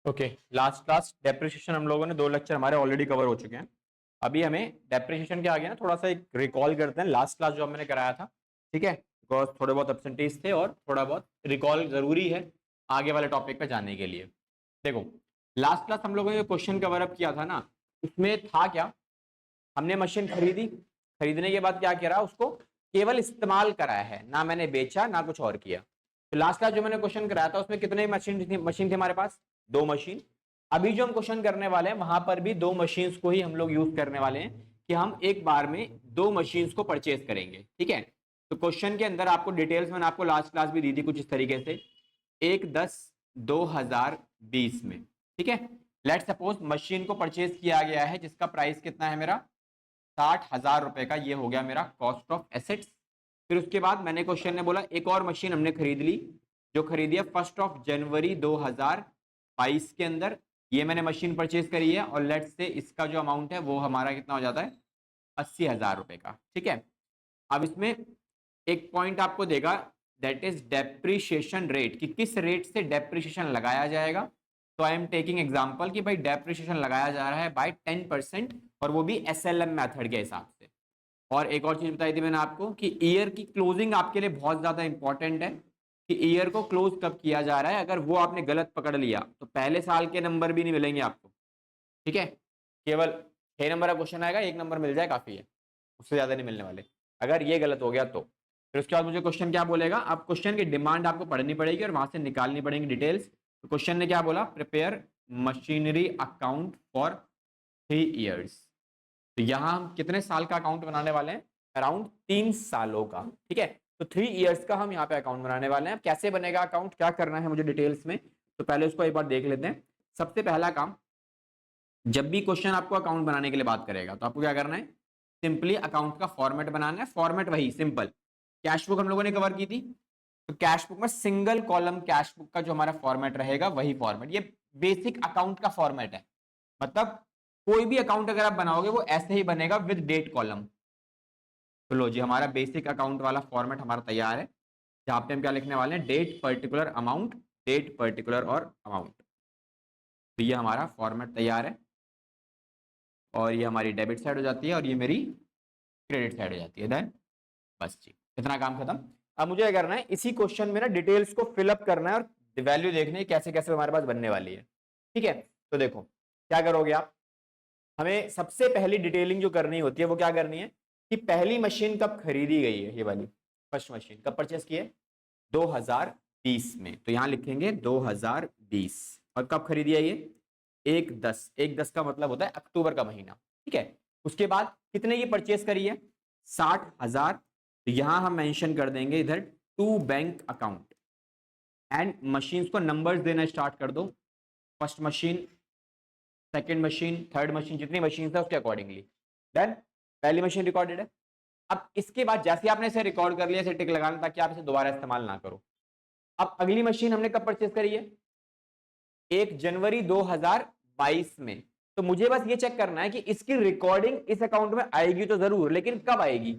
Okay, last class depreciation हम लोगों ने 2 लेक्चर हमारे ऑलरेडी कवर हो चुके हैं। अभी हमें डेप्रिसिएशन के आगे ना थोड़ा सा एक रिकॉल करते हैं लास्ट क्लास जो मैंने कराया था। ठीक है, बिकॉज थोड़े बहुत एब्सेंटीज थे और थोड़ा बहुत रिकॉल जरूरी है आगे वाले टॉपिक पे जाने के लिए। देखो, लास्ट क्लास हम लोगों ने क्वेश्चन कवर अप किया था ना, उसमें था क्या, हमने मशीन खरीदी, खरीदने के बाद क्या करा, उसको केवल इस्तेमाल कराया है, ना मैंने बेचा ना कुछ और किया। तो लास्ट क्लास जो मैंने क्वेश्चन कराया था उसमें कितने मशीन थी हमारे पास, 2 मशीन। अभी जो हम क्वेश्चन करने वाले हैं वहां पर भी 2 मशीन्स को ही हम लोग यूज करने वाले हैं कि हम एक बार में 2 मशीन्स को परचेज करेंगे। ठीक है, तो क्वेश्चन के अंदर आपको डिटेल्स मैंने आपको लास्ट क्लास भी दी थी कुछ इस तरीके से, 1/10/2020 में। ठीक है, लेट सपोज मशीन को परचेज किया गया है जिसका प्राइस कितना है मेरा, 60,000 रुपए का, ये हो गया मेरा कॉस्ट ऑफ एसेट्स। फिर उसके बाद मैंने क्वेश्चन ने बोला एक और मशीन हमने खरीद ली, जो खरीदी है 1 जनवरी 2022 के अंदर, ये मैंने मशीन परचेज करी है और लेट से इसका जो अमाउंट है वो हमारा कितना हो जाता है, 80,000 रुपए का। ठीक है, अब इसमें एक पॉइंट आपको देगा, दैट इज डेप्रिशिएशन रेट, कि किस रेट से डेप्रिशिएशन लगाया जाएगा। तो आई एम टेकिंग एग्जांपल कि भाई डेप्रिशिएशन लगाया जा रहा है बाय 10%, और वो भी एसएलएम मेथड के हिसाब से। और एक और चीज बताई थी मैंने आपको कि ईयर की क्लोजिंग आपके लिए बहुत ज्यादा इंपॉर्टेंट है, कि ईयर को क्लोज कब किया जा रहा है। अगर वो आपने गलत पकड़ लिया तो पहले साल के नंबर भी नहीं मिलेंगे आपको। ठीक है, केवल 6 नंबर का क्वेश्चन आएगा, 1 नंबर मिल जाए काफी है, उससे ज्यादा नहीं मिलने वाले अगर ये गलत हो गया तो। फिर उसके बाद मुझे क्वेश्चन क्या बोलेगा, अब क्वेश्चन की डिमांड आपको पढ़नी पड़ेगी और वहां से निकालनी पड़ेगी डिटेल्स। तो क्वेश्चन ने क्या बोला, prepare machinery account for 3 years. तो यहाँ हम कितने साल का अकाउंट बनाने वाले हैं, अराउंड 3 सालों का। ठीक है, तो 3 इयर्स का हम यहाँ पे अकाउंट बनाने वाले हैं। कैसे बनेगा अकाउंट, क्या करना है मुझे डिटेल्स में, तो पहले उसको एक बार देख लेते हैं। सबसे पहला काम, जब भी क्वेश्चन आपको अकाउंट बनाने के लिए बात करेगा तो आपको क्या करना है, सिंपली अकाउंट का फॉर्मेट बनाना है। फॉर्मेट वही सिंपल, कैश बुक हम लोगों ने कवर की थी, तो कैश बुक में सिंगल कॉलम कैश बुक का जो हमारा फॉर्मेट रहेगा वही फॉर्मेट, ये बेसिक अकाउंट का फॉर्मेट है। मतलब कोई भी अकाउंट अगर आप बनाओगे वो ऐसे ही बनेगा विद डेट कॉलम। तो लो जी, हमारा बेसिक अकाउंट वाला फॉर्मेट हमारा तैयार है, जहां पे हम क्या लिखने वाले हैं, date particular amount, date particular और अमाउंट। तो ये हमारा फॉर्मेट तैयार है और ये हमारी डेबिट साइड हो जाती है और ये मेरी क्रेडिट साइड हो जाती है। देन बस जी, इतना काम खत्म। अब मुझे क्या करना है, इसी क्वेश्चन में ना डिटेल्स को फिलअप करना है और वैल्यू देखनी है कैसे कैसे हमारे पास बनने वाली है। ठीक है, तो देखो क्या करोगे आप, हमें सबसे पहली डिटेलिंग जो करनी होती है वो क्या करनी है, कि पहली मशीन कब खरीदी गई है, ये वाली फर्स्ट मशीन कब परचेस की है, 2020 में। तो यहां लिखेंगे 2020। और कब खरीदी है ये, 1/10, 1/10 का मतलब होता है अक्टूबर का महीना। ठीक है, उसके बाद कितने की परचेस करी है, 60,000। तो यहां हम मेंशन कर देंगे इधर to bank account, and machines को नंबर्स देना स्टार्ट कर दो, first machine, second machine, third machine, जितनी मशीन है उसके अकॉर्डिंगली। देन पहली मशीन रिकॉर्डेड है। अब इसके बाद जैसे आपने इसे रिकॉर्ड कर लिया, इसे टिक लगाना ताकि आप इसे दोबारा इस्तेमाल ना करो। अब अगली मशीन हमने कब परचेज करी है, 1 जनवरी 2022 में। तो मुझे बस ये चेक करना है कि इसकी रिकॉर्डिंग इस अकाउंट में आएगी तो जरूर, लेकिन कब आएगी,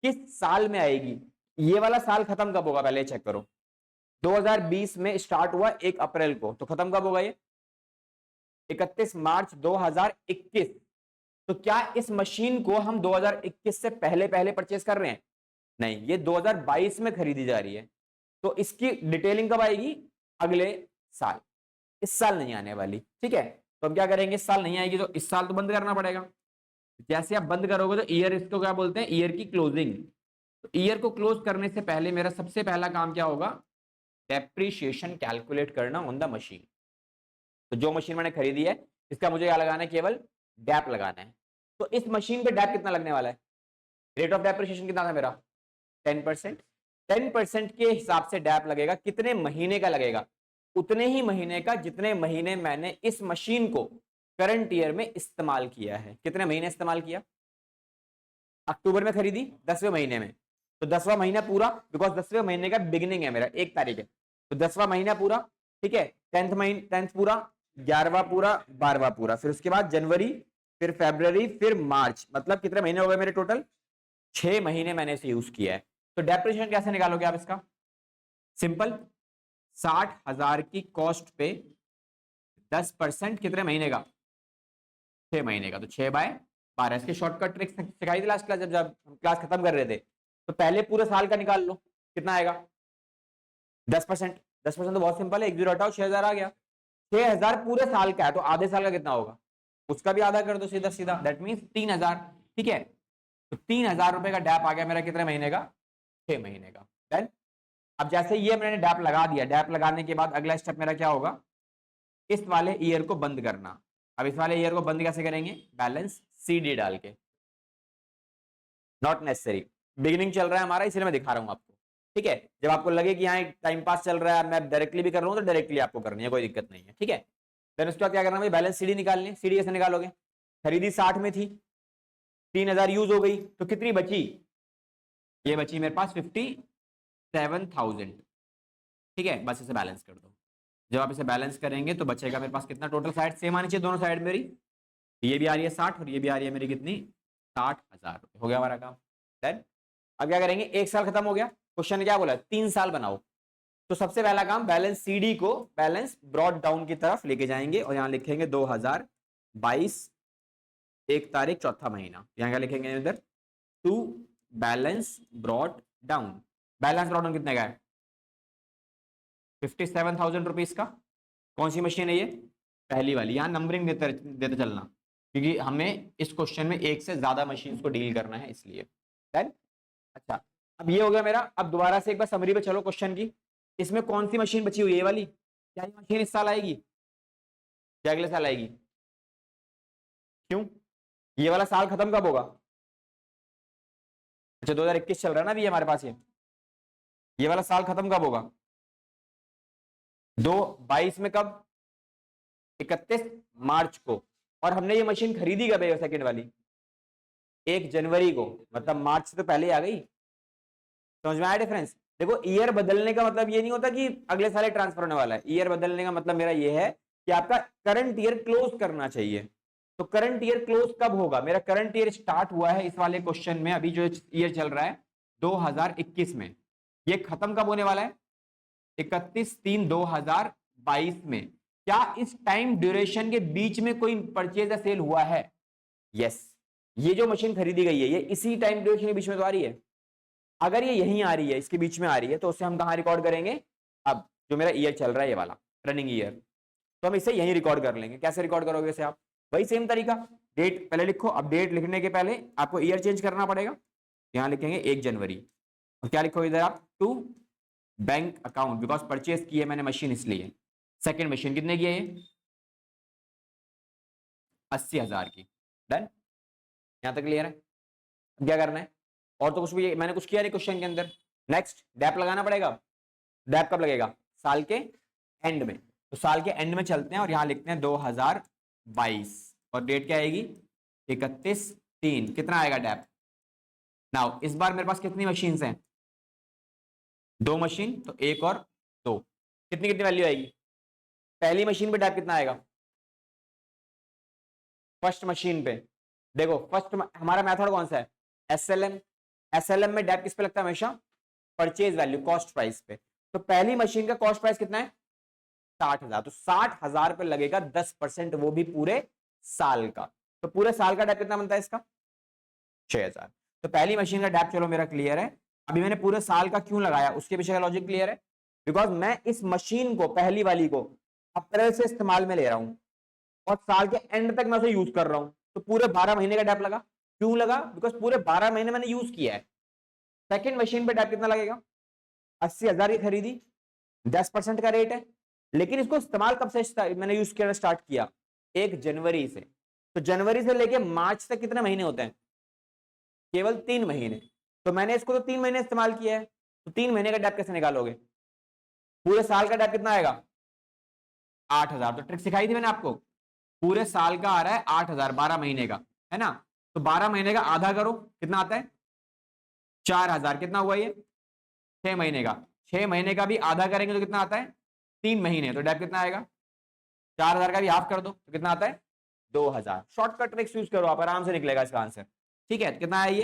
किस साल में आएगी, ये वाला साल खत्म कब होगा, पहले चेक करो। 2020 में स्टार्ट हुआ 1 अप्रैल को, तो खत्म कब होगा ये, 31 मार्च 2021। तो क्या इस मशीन को हम 2021 से पहले पहले परचेज कर रहे हैं, नहीं, ये 2022 में खरीदी जा रही है। तो इसकी डिटेलिंग कब आएगी, अगले साल, इस साल नहीं आने वाली। ठीक है, तो हम क्या करेंगे, इस साल नहीं आएगी तो इस साल तो बंद करना पड़ेगा। जैसे आप बंद करोगे तो ईयर, इसको क्या बोलते हैं, ईयर की क्लोजिंग। तो ईयर को क्लोज करने से पहले मेरा सबसे पहला काम क्या होगा, डेप्रीशिएशन कैलकुलेट करना ऑन द मशीन। तो जो मशीन मैंने खरीदी है इसका मुझे क्या लगाना है, केवल डैप लगाना है। तो इस मशीन पे डैप कितना लगने वाला है, रेट ऑफ डेप्रिसिएशन कितना था मेरा, 10%। 10% के हिसाब से डैप लगेगा, कितने महीने का लगेगा, उतने ही महीने का जितने महीने मैंने इस मशीन को करंट ईयर में इस्तेमाल किया है। कितने महीने इस्तेमाल किया, अक्टूबर में खरीदी, 10वें महीने में, तो 10वां महीना पूरा, बिकॉज 10वें महीने का बिगिनिंग है मेरा 1 तारीख है, तो 10वां महीना पूरा। ठीक है, 10th पूरा, 11वां पूरा, 12वां पूरा, फिर उसके बाद जनवरी, फिर फरवरी, फिर मार्च, मतलब कितने महीने हो गए मेरे टोटल, 6 महीने मैंने इसे यूज किया है। तो डेप्रिसिएशन कैसे निकालोगे आप इसका, सिंपल, 60,000 की कॉस्ट पे 10% कितने महीने का? 6 महीने का। तो 6/12। इसकी शॉर्टकट ट्रिक सिखाई थी लास्ट क्लास, जब जब हम क्लास खत्म कर रहे थे। तो पहले पूरे साल का निकाल लो, कितना आएगा? 10%। 10% तो बहुत सिंपल है, एक जीरो हटाओ, 6,000 आ गया। 6,000 पूरे साल का है, तो आधे साल का कितना होगा? उसका भी आधा कर दो सीधा सीधा, दैट मीन्स 3,000। ठीक है, तो 3,000 रुपए का डैप आ गया मेरा कितने महीने का? 6 महीने का। देन अब जैसे ये मैंने डैप लगा दिया, डैप लगाने के बाद अगला स्टेप मेरा क्या होगा? इस वाले ईयर को बंद करना। अब इस वाले ईयर को बंद कैसे करेंगे? बैलेंस सीडी डाल के। नॉट नेसेसरी, बिगिनिंग चल रहा है हमारा, इसलिए मैं दिखा रहा हूं आपको। ठीक है, जब आपको लगे कि यहाँ एक टाइम पास चल रहा है, मैं डायरेक्टली भी कर रहा हूँ, तो डायरेक्टली आपको करनी है, कोई दिक्कत नहीं है। ठीक है, देन उसके बाद क्या करना है? बैलेंस सीडी निकालनी। सीडी कैसे निकालोगे? खरीदी 60 में थी, 3,000 यूज हो गई, तो कितनी बची? ये बची मेरे पास 57,000। ठीक है, बस इसे बैलेंस कर दो। जब आप इसे बैलेंस करेंगे तो बचेगा मेरे पास कितना? टोटल साइड सेम आनी चाहिए दोनों साइड मेरी। ये भी आ रही है 60 और ये भी आ रही है मेरी कितनी? 60,000 रुपए। हो गया हमारा काम। देन अब क्या करेंगे? एक साल खत्म हो गया, क्वेश्चन ने क्या बोला? 3 साल बनाओ। तो सबसे पहला काम, बैलेंस सीडी को बैलेंस ब्रॉड डाउन की तरफ लेके जाएंगे और यहां लिखेंगे 2022 1 तारीख चौथा महीना। यहां क्या लिखेंगे इधर? To balance brought down. Balance brought down कितने का है? 57,000 रुपीज का। कौन सी मशीन है ये? पहली वाली। यहां नंबरिंग देते देते चलना, क्योंकि हमें इस क्वेश्चन में एक से ज्यादा मशीन को डील करना है, इसलिए। Then, अच्छा, अब ये हो गया मेरा। अब दोबारा से एक बार समरी पे चलो क्वेश्चन की। इसमें कौन सी मशीन बची हुई है? ये वाली। क्या ये मशीन इस साल आएगी? क्या अगले साल आएगी? क्यों? ये वाला साल खत्म कब होगा? अच्छा, 2021 चल रहा है ना अभी हमारे पास। ये वाला साल खत्म कब होगा? 22 में कब? 31 मार्च को। और हमने ये मशीन खरीदी कब है सेकंड वाली? 1 जनवरी को, मतलब मार्च से तो पहले आ गई। समझ में आया डिफरेंस? देखो, ईयर बदलने का मतलब ये नहीं होता कि अगले साल ट्रांसफर होने वाला है। ईयर बदलने का मतलब मेरा ये है कि आपका करंट ईयर क्लोज करना चाहिए। तो करंट ईयर क्लोज कब होगा? मेरा करंट ईयर स्टार्ट हुआ है इस वाले क्वेश्चन में, अभी जो ईयर चल रहा है 2021 में। ये खत्म कब होने वाला है? 31/3/2022 में। क्या इस टाइम ड्यूरेशन के बीच में कोई परचेज या सेल हुआ है? यस। ये जो मशीन खरीदी गई है, ये इसी टाइम ड्यूरेशन के बीच में तो आ रही है। अगर ये यहीं आ रही है, इसके बीच में आ रही है, तो उसे हम कहां रिकॉर्ड करेंगे? अब जो मेरा ईयर चल रहा है, ये वाला रनिंग ईयर, तो हम इसे यहीं रिकॉर्ड कर लेंगे। कैसे रिकॉर्ड करोगे इसे आप? वही सेम तरीका, डेट पहले लिखो। अब डेट लिखने के पहले आपको ईयर चेंज करना पड़ेगा। यहां लिखेंगे 1 जनवरी। और क्या लिखो इधर आप? To bank account, because purchase की है मैंने मशीन इसलिए। सेकेंड मशीन कितने की है ये? 80,000 की। डन, यहां तक क्लियर है? अब क्या करना है? और तो कुछ भी मैंने कुछ किया नहीं क्वेश्चन के अंदर। नेक्स्ट, डैप लगाना पड़ेगा। डैप कब लगेगा? साल के एंड में। तो साल के एंड में चलते हैं और यहां लिखते हैं 2022 और डेट क्या आएगी? 31/3। कितना आएगा डैप? नाउ इस बार मेरे पास कितनी मशीन हैं? 2 मशीन, तो 1 और 2, कितनी कितनी वैल्यू आएगी? पहली मशीन पे डैप कितना आएगा? फर्स्ट मशीन पे देखो, फर्स्ट हमारा मेथड कौन सा है? एसएलएम। एसएलएम में डैप किस पे लगता है हमेशा? परचेज वैल्यू, कॉस्ट प्राइस पे। तो पहली मशीन का कॉस्ट प्राइस कितना है? 60,000। तो 60,000 पे लगेगा 10%, वो भी पूरे साल का। तो पूरे साल का डैप कितना बनता है इसका? 6,000। तो पहली मशीन का डैप चलो मेरा क्लियर है। अभी मैंने पूरे साल का क्यों लगाया, उसके पीछे का लॉजिक क्लियर है। बिकॉज मैं इस मशीन को, पहली वाली को, अप्रैल से इस्तेमाल में ले रहा हूं और साल के एंड तक मैं उसे यूज कर रहा हूं। तो पूरे 12 महीने का डैप लगा। क्यों लगा? बिकॉज पूरे 12 महीने मैंने यूज किया है। सेकेंड मशीन पे डैप कितना लगेगा? 80,000 की खरीदी, 10% का रेट है। लेकिन इसको इस्तेमाल कब से मैंने यूज करना स्टार्ट किया? 1 जनवरी से। तो जनवरी से लेके मार्च तक कितने महीने होते हैं? केवल 3 महीने। तो मैंने इसको तो 3 महीने इस्तेमाल किया है, तो 3 महीने का डैप कैसे निकालोगे? पूरे साल का डैप कितना आएगा? 8,000। तो ट्रिक सिखाई थी मैंने आपको। पूरे साल का आ रहा है 8,000, 12 महीने का है ना। तो 12 महीने का आधा करो, कितना आता है? 4,000। कितना हुआ ये? 6 महीने का। 6 महीने का भी आधा करेंगे तो कितना आता है? 3 महीने। तो डैप कितना आएगा? 4,000 का भी हाफ कर दो तो कितना आता है? 2,000। शॉर्टकट ट्रिक्स यूज करो, आप आराम से निकलेगा इसका आंसर। ठीक है, कितना है ये?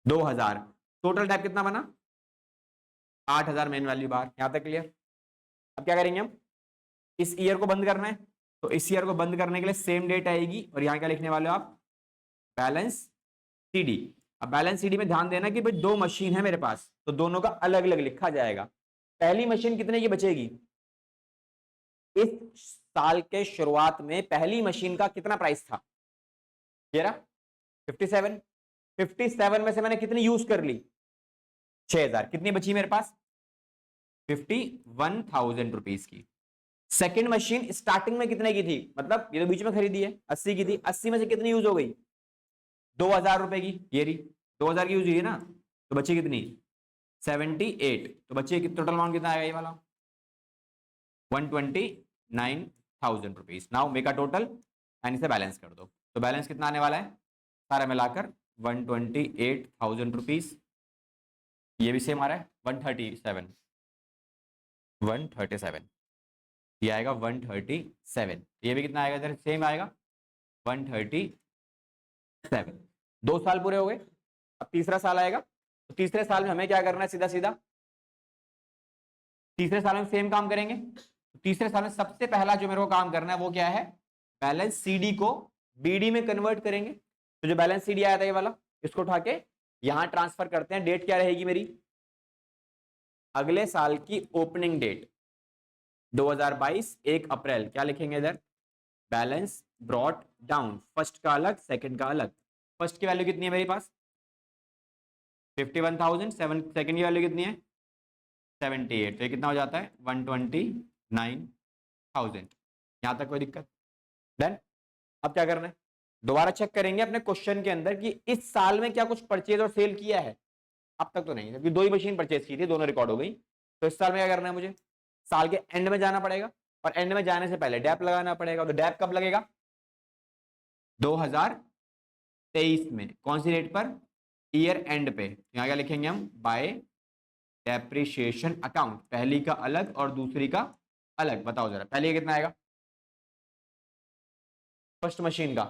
2,000। टोटल डैप कितना बना? 8,000 मेन वैल्यू बार। यहां तक क्लियर? अब क्या करेंगे हम? इस ईयर को बंद करना है, तो इस ईयर को बंद करने के लिए सेम डेट आएगी, और यहाँ क्या लिखने वाले हो आप, बैलेंस सीडी। अब बैलेंस सीडी में ध्यान देना कि भाई दो मशीन है मेरे पास, तो दोनों का अलग अलग लिखा जाएगा। पहली मशीन कितने की बचेगी, इस साल के शुरुआत में पहली मशीन का कितना प्राइस था, ये रहा 57। 57 में से मैंने कितनी यूज कर ली, 6000, कितनी बची मेरे पास, 51,000 रुपीज की। सेकंड मशीन स्टार्टिंग में कितने की थी, मतलब ये तो बीच में खरीदी है 80 की थी, 80 में से कितनी यूज हो गई, 2000 रुपए की, ये रही 2000 की यूज हुई है ना, तो बची कितनी 78, तो बची टोटल अमाउंट कितना आएगा ये वाला 129,000 rupees. Now make a total and इसे बैलेंस कर दो, तो बैलेंस कितना आने वाला है सारा मिलाकर 128,000 रुपीज। ये भी सेम आ रहा है 137, ये आएगा 137, ये भी कितना आएगा इधर सेम आएगा 137। 2 साल पूरे हो गए, अब तीसरा साल आएगा, तो तीसरे साल में हमें क्या करना है, सीधा सीधा तीसरे साल में सेम काम करेंगे। तो तीसरे साल में सबसे पहला जो मेरे को काम करना है वो क्या है, बैलेंस सीडी को बीडी में कन्वर्ट करेंगे। तो जो बैलेंस सीडी आया था ये वाला, इसको उठा के यहां ट्रांसफर करते हैं। डेट क्या रहेगी मेरी, अगले साल की ओपनिंग डेट 2022 1 अप्रैल, क्या लिखेंगे इधर, बैलेंस ब्रॉट डाउन, फर्स्ट का अलग सेकंड का अलग। फर्स्ट की वैल्यू कितनी है मेरे पास 51,000, सेकंड की वैल्यू कितनी है 78, तो ये कितना हो जाता है 129,000। यहां तक कोई दिक्कत, देन अब क्या करना है, दोबारा चेक करेंगे अपने क्वेश्चन के अंदर कि इस साल में क्या कुछ परचेज और सेल किया है। अब तक तो नहीं, क्योंकि 2 ही मशीन परचेज की थी, दोनों रिकॉर्ड हो गई। तो इस साल में क्या करना है, मुझे साल के एंड में जाना पड़ेगा, और एंड में जाने से पहले डैप लगाना पड़ेगा। तो डैप कब लगेगा 2023 में, कौन सी डेट पर, ईयर एंड पे। यहाँ क्या लिखेंगे हम, बाय डेप्रिसिएशन अकाउंट, पहली का अलग और दूसरी का अलग। बताओ जरा पहले कितना आएगा फर्स्ट मशीन का।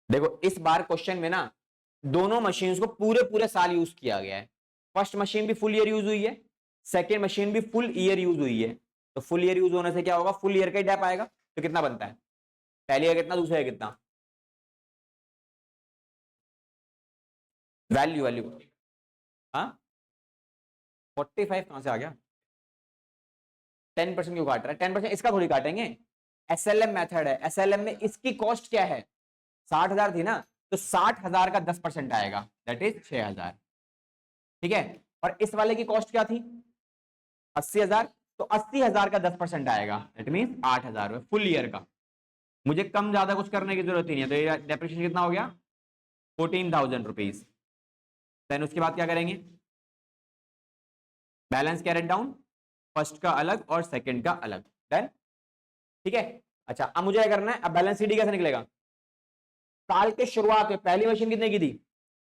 देखो इस बार क्वेश्चन में ना दोनों मशीन्स को पूरे पूरे साल यूज किया गया है। फर्स्ट मशीन भी फुल ईयर यूज हुई है, सेकेंड मशीन भी फुल ईयर यूज हुई है। तो फुल ईयर यूज होने से क्या होगा, फुल ईयर का ही डैप आएगा। तो कितना बनता है, पहले का कितना, दूसरे का कितना, वैल्यू वैल्यू हाँ 45 कहां से आ गया, 10% क्यों काट रहा है, 10% इसका थोड़ी काटेंगे, एसएलएम मेथड है। एसएलएम में इसकी कॉस्ट क्या है 60,000 थी ना, तो 60,000 का 10% आएगा, दैट इज 6,000। ठीक है, और इस वाले की कॉस्ट क्या थी 80,000, तो 80,000 का 10% आएगा, दैट मीन 8,000 फुल ईयर का। मुझे कम ज्यादा कुछ करने की जरूरत ही नहीं है। तो ये डेप्रिसिएशन कितना हो गया 14,000 रुपीज। देन उसके बाद क्या करेंगे, बैलेंस कैरेट डाउन, फर्स्ट का अलग और सेकंड का अलग। देन ठीक है, अच्छा अब मुझे क्या करना है, अब बैलेंस सीडी कैसे निकलेगा, साल के शुरुआत में पहली मशीन कितने की थी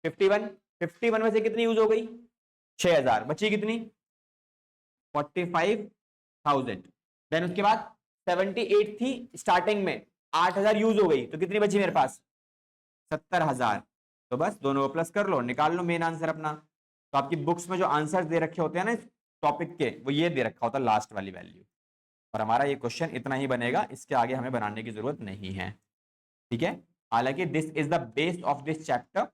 51, 51 में से कितनी यूज हो गई 6,000, बची कितनी 45,000। देन उसके बाद 78 थी स्टार्टिंग में, 8,000 यूज हो गई, तो कितनी बची मेरे पास 70,000। तो बस दोनों को प्लस कर लो, निकाल लो मेन आंसर अपना। तो आपकी बुक्स में जो आंसर दे रखे होते हैं ना इस टॉपिक के, वो ये दे रखा होता है लास्ट वाली वैल्यू। और हमारा ये क्वेश्चन इतना ही बनेगा, इसके आगे हमें बनाने की जरूरत नहीं है। ठीक है, हालांकि this is the base of this chapter.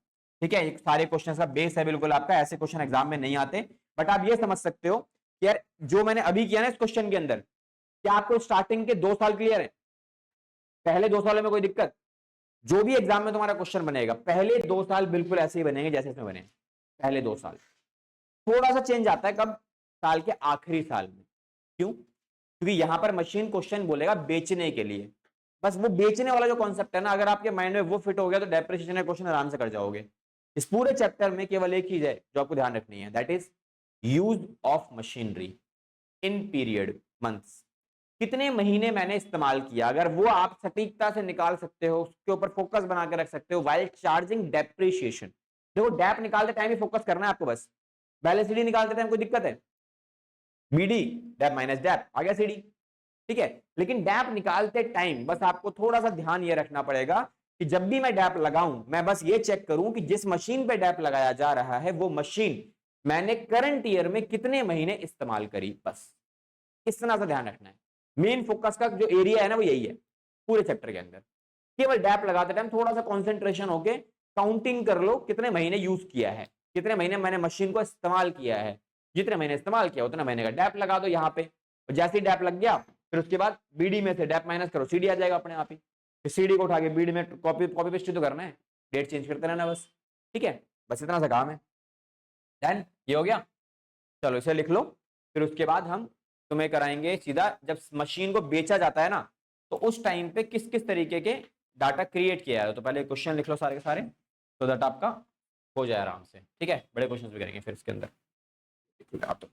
ठीक है, एक सारे क्वेश्चन का बेस है बिल्कुल आपका, ऐसे क्वेश्चन एग्जाम में नहीं आते। बट आप ये समझ सकते हो कि यार जो मैंने अभी किया ना इस क्वेश्चन के अंदर, क्या आपको स्टार्टिंग के 2 साल क्लियर है, पहले 2 सालों में कोई दिक्कत, जो भी एग्जाम में तुम्हारा क्वेश्चन बनेगा पहले 2 साल बिल्कुल ऐसे ही बनेंगे जैसे इसमें बने पहले 2 साल। थोड़ा सा चेंज आता है कब, साल के आखिरी साल में। क्यों, क्योंकि यहां पर मशीन क्वेश्चन बोलेगा बेचने के लिए, बस वो बेचने वाला जो कॉन्सेप्ट है ना, अगर आपके माइंड में वो फिट हो गया तो डेप्रिसिएशन का क्वेश्चन आराम से कर जाओगे। इस पूरे चैप्टर में केवल एक चीज है जो आपको ध्यान रखनी है, that is use of machinery in period months. कितने महीने मैंने इस्तेमाल किया, अगर वो आप सटीकता से निकाल सकते हो, उसके ऊपर फोकस बना के रख सकते हो व्हाइल चार्जिंग डेप्रिसिएशन। देखो डैप निकालते टाइम ही फोकस करना है आपको, बस बैलेंस सीडी निकालते टाइम कोई दिक्कत है, बीडी डैप माइनस डैप आ गया सीडी। ठीक है, लेकिन डैप निकालते टाइम बस आपको थोड़ा सा ध्यान ये रखना पड़ेगा कि जब भी मैं डैप लगाऊं मैं बस ये चेक करूं कि जिस मशीन पे डैप लगाया जा रहा है वो मशीन मैंने करंट ईयर में कितने महीने इस्तेमाल करी, बस इतना सा ध्यान रखना है। मेन फोकस का जो एरिया है ना वो यही है पूरे चैप्टर के अंदर। केवल डैप लगाते टाइम थोड़ा सा कॉन्सेंट्रेशन होके काउंटिंग कर लो कितने महीने यूज किया है, कितने महीने मैंने मशीन को इस्तेमाल किया है, जितने महीने इस्तेमाल किया उतने महीने का डैप लगा दो यहाँ पे। और जैसे ही डैप लग गया फिर उसके बाद बीडी में से डैप माइनस करो, सीडी आ जाएगा अपने आप ही। फिर सीडी को उठा के बीडी में कॉपी कॉपी पेस्ट तो करना है, डेट चेंज करते रहना बस। ठीक है, बस इतना सा काम है। डन, ये हो गया। चलो इसे लिख लो। फिर उसके बाद हम तुम्हें कराएंगे सीधा जब मशीन को बेचा जाता है ना तो उस टाइम पे किस किस तरीके के डाटा क्रिएट किया है। तो पहले क्वेश्चन लिख लो सारे के सारे, तो दैट आपका हो जाए आराम से। ठीक है, बड़े क्वेश्चन भी करेंगे फिर इसके अंदर। आप तो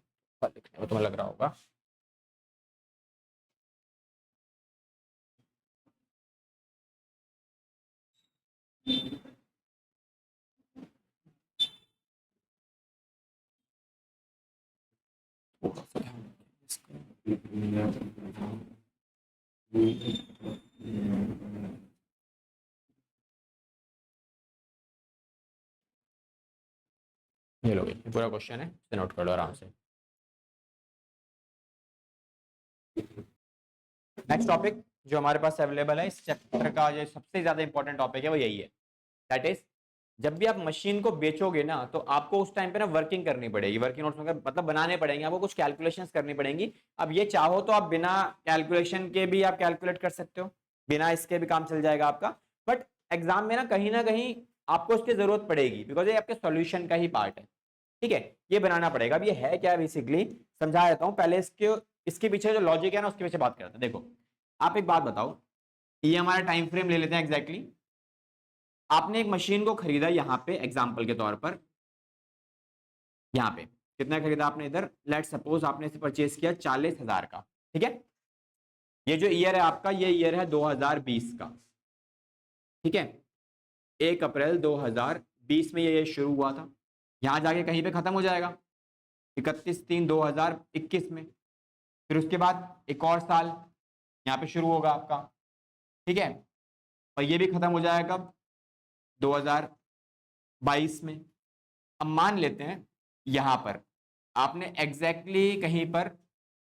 लिखने में तुम्हें लग रहा होगा। ये लो, पूरा क्वेश्चन है, इसे नोट कर लो आराम से। नेक्स्ट टॉपिक जो हमारे पास अवेलेबल है इस चैप्टर का, जो सबसे ज्यादा इंपॉर्टेंट टॉपिक है वो यही है। दैट इज जब भी आप मशीन को बेचोगे ना तो आपको उस टाइम पे ना वर्किंग करनी पड़ेगी, वर्किंग नोट्स मतलब बनाने पड़ेंगे आपको, कुछ कैलकुलेशंस करनी पड़ेंगी। अब ये चाहो तो आप बिना कैलकुलेशन के भी आप कैलकुलेट कर सकते हो, बिना इसके भी काम चल जाएगा आपका। बट एग्जाम में ना कहीं आपको इसकी जरूरत पड़ेगी, बिकॉज ये आपके सॉल्यूशन का ही पार्ट है। ठीक है, ये बनाना पड़ेगा। अब ये है क्या बेसिकली समझा देता हूं पहले, इसके पीछे जो लॉजिक है ना उसके पीछे बात करते हैं। देखो आप एक बात बताओ, ये हमारा टाइम फ्रेम ले लेते हैं एग्जैक्टली। आपने एक मशीन को खरीदा यहाँ पे एग्जाम्पल के तौर पर, यहाँ पे कितना खरीदा आपने, इधर लेट सपोज आपने इसे परचेज किया 40,000 का। ठीक है, ये जो ईयर है आपका ये ईयर है 2020 का। ठीक है, 1 अप्रैल 2020 में ये शुरू हुआ था, यहाँ जाके कहीं पे खत्म हो जाएगा 31/3/2021 में। फिर उसके बाद एक और साल यहाँ पे शुरू होगा आपका। ठीक है, और ये भी खत्म हो जाएगा कब, 2022 में। अब मान लेते हैं यहां पर आपने एग्जैक्टली कहीं पर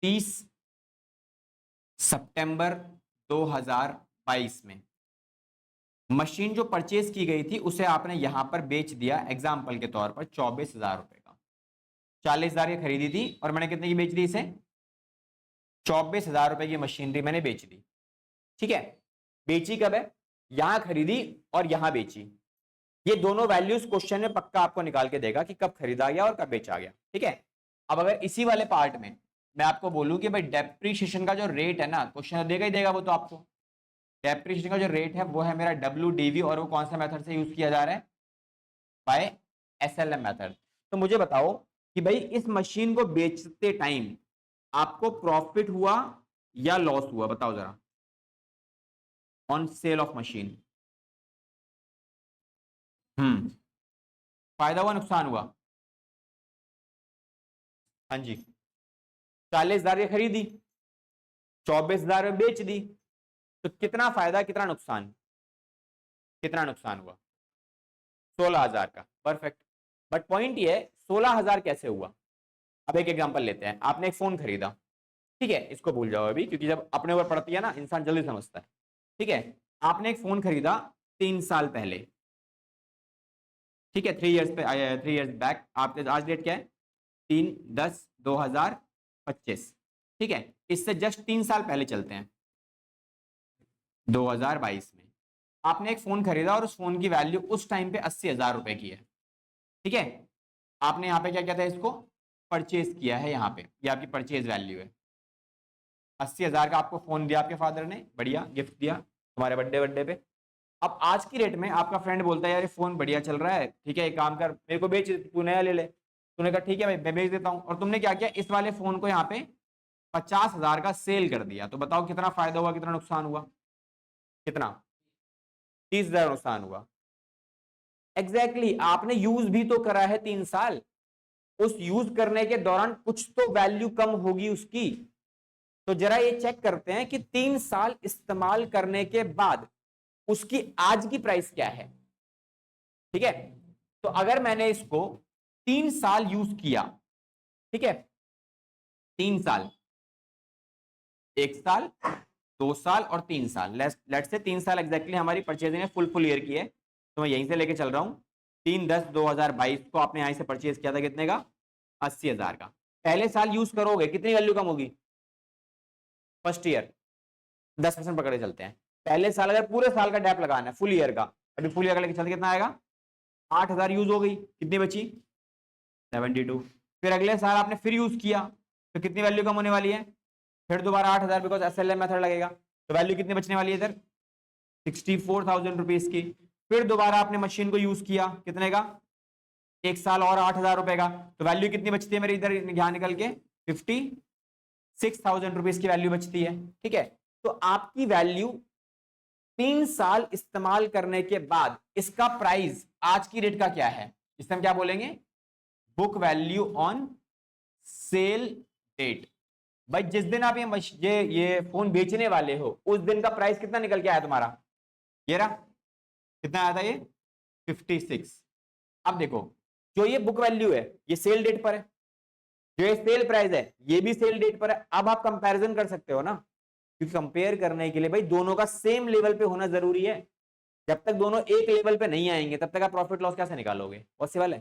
30 सितंबर 2022 में मशीन जो परचेज की गई थी उसे आपने यहां पर बेच दिया एग्जाम्पल के तौर पर 24,000 रुपए का। 40,000 की खरीदी थी और मैंने कितने की बेच दी इसे, 24,000 रुपए की मशीनरी मैंने बेच दी। ठीक है, बेची कब है, यहां खरीदी और यहां बेची। ये दोनों वैल्यूज क्वेश्चन में पक्का आपको निकाल के देगा कि कब खरीदा गया और कब बेचा गया। ठीक है, अब अगर इसी वाले पार्ट में मैं आपको बोलूं कि भाई डेप्रीशिएशन का जो रेट है ना, क्वेश्चन देगा ही देगा वो तो आपको। डेप्रीशिएशन का जो रेट है वो है मेरा WDV, और वो कौन सा मेथड से यूज किया जा रहा है, बाय SLM मेथड। तो मुझे बताओ कि भाई इस मशीन को बेचते टाइम आपको प्रॉफिट हुआ या लॉस हुआ, बताओ जरा, ऑन सेल ऑफ मशीन। फायदा हुआ नुकसान हुआ, हाँ जी। 40,000 की खरीदी, 24,000 में बेच दी, तो कितना फायदा कितना नुकसान, कितना नुकसान हुआ, 16,000 का। परफेक्ट। बट पॉइंट ये है 16,000 कैसे हुआ। अब एक एग्जांपल लेते हैं, आपने एक फोन खरीदा। ठीक है, इसको भूल जाओ अभी, क्योंकि जब अपने ऊपर पड़ती है ना इंसान जल्दी समझता है। ठीक है, आपने एक फोन खरीदा 3 साल पहले। ठीक है, 3 इयर्स पे, 3 इयर्स बैक। आपके आज डेट क्या है, 3/10/2025। ठीक है, इससे जस्ट 3 साल पहले चलते हैं, 2022 में आपने एक फोन खरीदा और उस फोन की वैल्यू उस टाइम पे 80,000 रुपए की है। ठीक है, आपने यहाँ पे क्या कहता है इसको, परचेज किया है, यहाँ पे ये आपकी परचेज वैल्यू है। 80,000 का आपको फोन दिया आपके फादर ने, बढ़िया गिफ्ट दिया तुम्हारे बर्थडे पे। अब आज की रेट में आपका फ्रेंड बोलता है यार ये फोन बढ़िया चल रहा है, ठीक है एक काम कर मेरे को बेच, तू नया ले ले। तूने कहा ठीक है भाई मैं बेच देता हूँ, और तुमने क्या किया, इस वाले फोन को यहाँ पे 50,000 का सेल कर दिया। तो बताओ कितना फायदा हुआ कितना नुकसान हुआ, कितना, 30,000 नुकसान हुआ। एग्जैक्टली आपने यूज भी तो करा है 3 साल, उस यूज करने के दौरान कुछ तो वैल्यू कम होगी उसकी। तो जरा ये चेक करते हैं कि 3 साल इस्तेमाल करने के बाद उसकी आज की प्राइस क्या है। ठीक है, तो अगर मैंने इसको 3 साल यूज किया, ठीक है 3 साल, 1 साल, 2 साल और 3 साल। लेट्स से 3 साल एग्जैक्टली हमारी परचेजिंग है, फुल ईयर की है, तो मैं यहीं से लेके चल रहा हूँ। 3/10/2022 को आपने यहीं से परचेज किया था, कितने का? 80,000 का। पहले साल यूज करोगे कितनी वैल्यू कम होगी? फर्स्ट ईयर 10% पकड़े चलते हैं। पहले साल अगर पूरे साल का डैप लगाना है, फुल ईयर का, अभी फुल ईयर का लेके चलते कितना आएगा? 8,000 यूज हो गई, कितनी बची? 72। फिर अगले साल आपने फिर यूज किया तो कितनी वैल्यू कम होने वाली है? फिर दोबारा 8,000, बिकॉज एसएलएम मेथड लगेगा, तो वैल्यू कितनी बचने वाली है इधर? 64,000 रुपीज की। फिर दोबारा आपने मशीन को यूज किया, कितने का? 1 साल और 8,000 रुपए का, तो वैल्यू कितनी बचती है मेरी इधर यहाँ निकल के? 56,000 रुपीज की वैल्यू बचती है। ठीक है, तो आपकी वैल्यू 3 साल इस्तेमाल करने के बाद इसका प्राइस आज की डेट का क्या है? इसे हम क्या बोलेंगे? Book value on sale date. भाई जिस दिन आप ये फोन बेचने वाले हो उस दिन का प्राइस कितना निकल के आया तुम्हारा? ये रहा, कितना आया था ये? 56। अब देखो, जो ये बुक वैल्यू है ये सेल डेट पर है, जो ये सेल प्राइस है ये भी सेल डेट पर है। अब आप कंपैरिजन कर सकते हो ना, क्योंकि कंपेयर करने के लिए भाई दोनों का सेम लेवल पे होना जरूरी है। जब तक दोनों एक लेवल पे नहीं आएंगे तब तक आप प्रॉफिट लॉस कैसे निकालोगे? पॉसिबल है?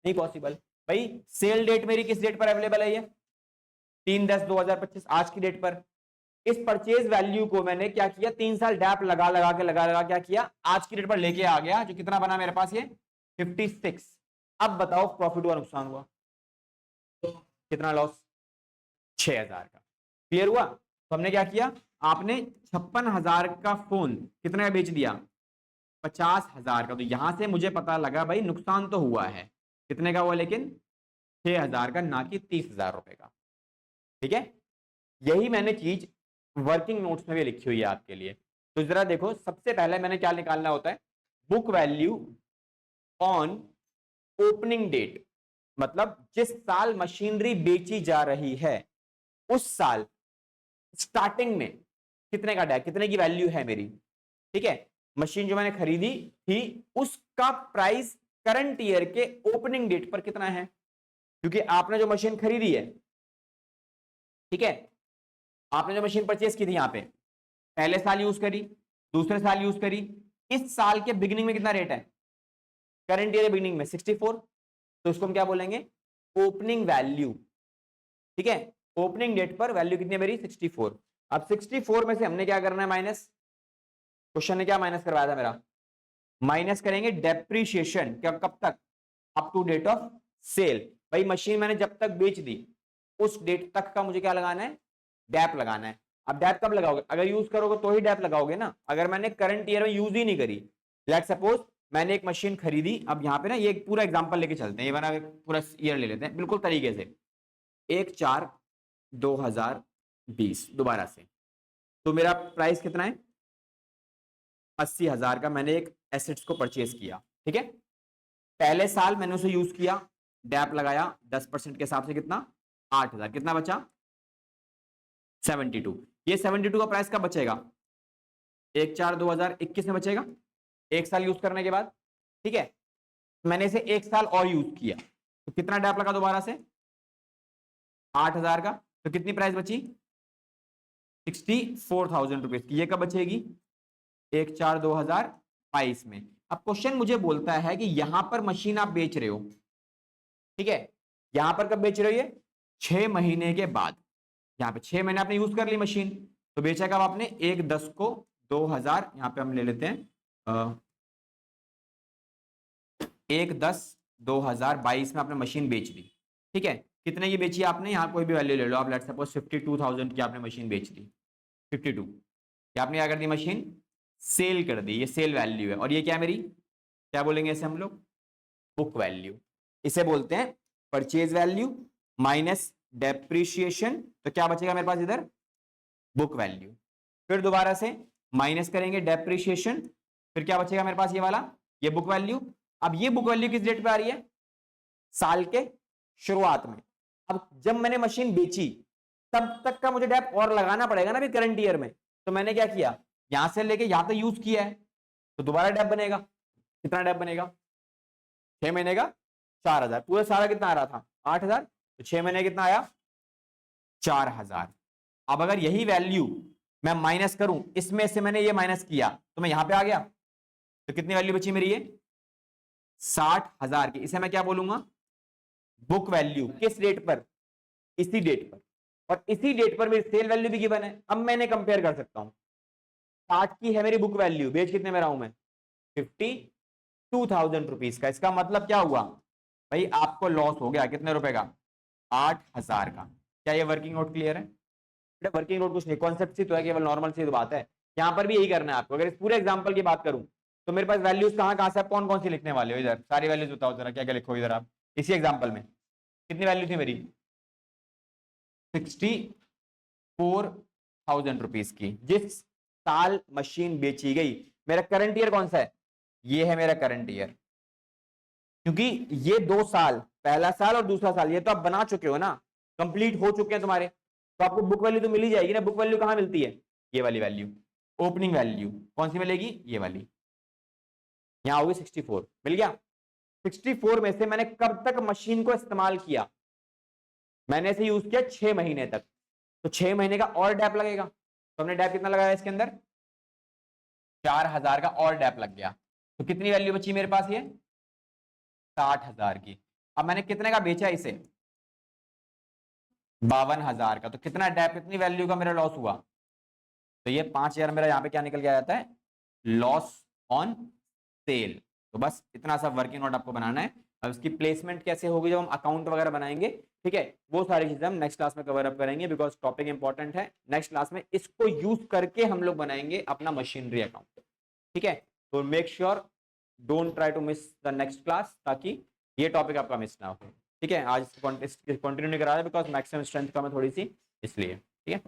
नहीं पॉसिबल। भाई सेल डेट मेरी किस डेट पर अवेलेबल है? ये 3/10/2025 आज की डेट पर। इस परचेज वैल्यू को मैंने क्या किया? 3 साल डैप लगा क्या किया? आज की डेट पर लेके आ गया, जो कितना बना मेरे पास? ये 56। अब बताओ प्रॉफिट हुआ नुकसान हुआ? कितना लॉस? 6,000 का। क्लियर हुआ? तो हमने क्या किया, आपने 56,000 का फोन कितने का बेच दिया? 50,000 का। तो यहां से मुझे पता लगा भाई नुकसान तो हुआ है, कितने का हुआ? लेकिन 6,000 का, ना कि 30,000 रुपए का। ठीक है, यही मैंने चीज वर्किंग नोट्स में भी लिखी हुई है आपके लिए। तो जरा देखो, सबसे पहले मैंने क्या निकालना होता है? Book value on opening date, मतलब जिस साल मशीनरी बेची जा रही है उस साल स्टार्टिंग में कितने का डैप, कितने की वैल्यू है मेरी। ठीक है, मशीन जो मैंने खरीदी थी उसका प्राइस करंट ईयर के ओपनिंग डेट पर कितना है, क्योंकि आपने जो मशीन खरीदी है, ठीक है, आपने जो मशीन परचेस की थी यहां पे, पहले साल यूज करी, दूसरे साल यूज करी, इस साल के बिगिनिंग में कितना रेट है? करंट ईयर बिगिनिंग में 64, तो उसको हम क्या बोलेंगे? Opening value. ठीक है, ओपनिंग डेट पर वैल्यू कितनी है मेरी? 64। अब 64 में से हमने क्या करना है? माइनस। क्वेश्चन ने क्या माइनस करवाया था मेरा? माइनस करेंगे डेप्रीशिएशन। कब तक? Up to date of sale. भाई मशीन मैंने जब तक बेच दी उस डेट तक का मुझे क्या लगाना है? डैप लगाना है। अब डैप कब लगाओगे? अगर यूज करोगे तो ही डैप लगाओगे ना। अगर मैंने करंट ईयर में यूज ही नहीं करी, लेट सपोज मैंने एक मशीन खरीदी, अब यहाँ पे ना ये पूरा एग्जांपल लेके चलते हैं, ये वाला पूरा ईयर ले लेते हैं बिल्कुल तरीके से। 1/4/2020 दोबारा से, तो मेरा प्राइस कितना है? 80,000 का मैंने एक एसेट्स को परचेज किया। ठीक है, पहले साल मैंने उसे यूज किया, डैप लगाया 10% के हिसाब से, कितना? 8,000। कितना बचा? 72। ये 72 का प्राइस कब बचेगा? 1/4/2021 में बचेगा, एक साल यूज करने के बाद। ठीक है, मैंने इसे एक साल और यूज किया, तो कितना डैप लगा दोबारा से? 8,000 का। तो कितनी प्राइस बची? 64,000 रुपीज की। ये कब बचेगी? 1/4/2022 में। अब क्वेश्चन मुझे बोलता है कि यहां पर मशीन आप बेच रहे हो, ठीक है, यहां पर कब बेच रहे हो? ये 6 महीने के बाद। यहाँ पे 6 महीने आपने यूज कर ली मशीन, तो बेचा कब आपने? 1/10 को 2000, यहाँ पे हम ले लेते हैं 1/10/2022 में आपने मशीन बेच दी। ठीक है, कितने की बेची आपने? यहाँ कोई भी वैल्यू ले लो आप, लेट्स सपोज 52,000 की आपने मशीन बेच दी। 52 ये आपने क्या कर दी? मशीन सेल कर दी, ये सेल वैल्यू है। और ये क्या है मेरी? क्या बोलेंगे इसे हम लोग? Book value. इसे बोलते हैं परचेज वैल्यू माइनस डेप्रीशिएशन। तो क्या बचेगा मेरे पास इधर? Book value. फिर दोबारा से माइनस करेंगे डेप्रीशिएशन, फिर क्या बचेगा मेरे पास? ये वाला, ये बुक वैल्यू। अब ये बुक वैल्यू किस डेट पे आ रही है? साल के शुरुआत में। अब जब मैंने मशीन बेची तब तक का मुझे डेप और लगाना पड़ेगा ना भी करंट ईयर में। तो मैंने क्या किया, यहां से लेके यहां तक यूज किया है, तो दोबारा डेप बनेगा। कितना डेप बनेगा? 6 महीने का 4,000। पूरा सारा कितना आ रहा था? 8,000। तो 6 महीने कितना आया? 4,000। अब अगर यही वैल्यू मैं माइनस करूं, इसमें से मैंने ये माइनस किया तो मैं यहां पे आ गया, तो कितनी वैल्यू बची मेरी ये 60,000 की। इसे मैं क्या बोलूंगा, बुक वैल्यू। किस डेट पर, इसी डेट पर, और इसी डेट पर मेरी सेल वैल्यू भी गिवन है। अब मैंने कंपेयर कर सकता हूं, 60 की है मेरी बुक वैल्यू, बेच कितने में रहा हूं मैं, 52,000 रुपीज का। इसका मतलब क्या हुआ भाई, आपको लॉस हो गया कितने रुपए का, 8,000 का। क्या ये वर्किंग नोट क्लियर है? बेटा वर्किंग नोट कुछ नहीं, कॉन्सेप्ट सी तो है, केवल नॉर्मल सी तो बात है। यहां पर भी यही करना है आपको। अगर इस पूरे एग्जांपल की बात करूं तो मेरे पास वैल्यूज कहां कहां से, कौन कौन सी लिखने वाले हो, इधर सारी वैल्यूज बताओ जरा, क्या क्या लिखो इधर आप। इसी एग्जांपल में कितनी वैल्यू थी मेरी, 64,000 रुपीज की, जिस साल मशीन बेची गई। मेरा करंट ईयर कौन सा है, ये है मेरा करंट ईयर, क्योंकि ये 2 साल, पहला साल और दूसरा साल, ये तो आप बना चुके हो ना, कंप्लीट हो चुके हैं तुम्हारे, तो आपको बुक वैल्यू तो मिल ही जाएगी ना। बुक वैल्यू कहां मिलती है, ये वाली वैल्यू, ओपनिंग वैल्यू कौन सी मिलेगी, ये वाली, यहां होगी 64, मिल गया। 64 में से मैंने कब तक मशीन को इस्तेमाल किया, मैंने इसे यूज किया 6 महीने तक, तो 6 महीने का और डैप लगेगा। तो हमने डैप कितना लगाया इसके अंदर, 4,000 का और डैप लग गया। तो कितनी वैल्यू बची मेरे पास, ये 60,000 की। अब मैंने कितने का बेचा इसे, 52,000 का। तो कितना डैप, कितनी वैल्यू का मेरा लॉस हुआ, तो ये 5,000 मेरा यहाँ पे क्या निकल के आ जाता है, लॉस ऑन सेल। तो बस इतना सा वर्किंग नोट आपको बनाना है। अब इसकी प्लेसमेंट कैसे होगी, जब हम अकाउंट वगैरह बनाएंगे, ठीक है, वो सारी चीजें हम नेक्स्ट क्लास में कवर अप करेंगे, बिकॉज टॉपिक इंपॉर्टेंट है। नेक्स्ट क्लास में इसको यूज करके हम लोग बनाएंगे अपना मशीनरी अकाउंट, ठीक है। तो make sure don't try to miss the next class, ताकि ये टॉपिक आपका मिस ना हो, ठीक है। आज कंटिन्यू नहीं करा रहा बिकॉज मैक्सिमम स्ट्रेंथ कम है थोड़ी सी, इसलिए, ठीक है।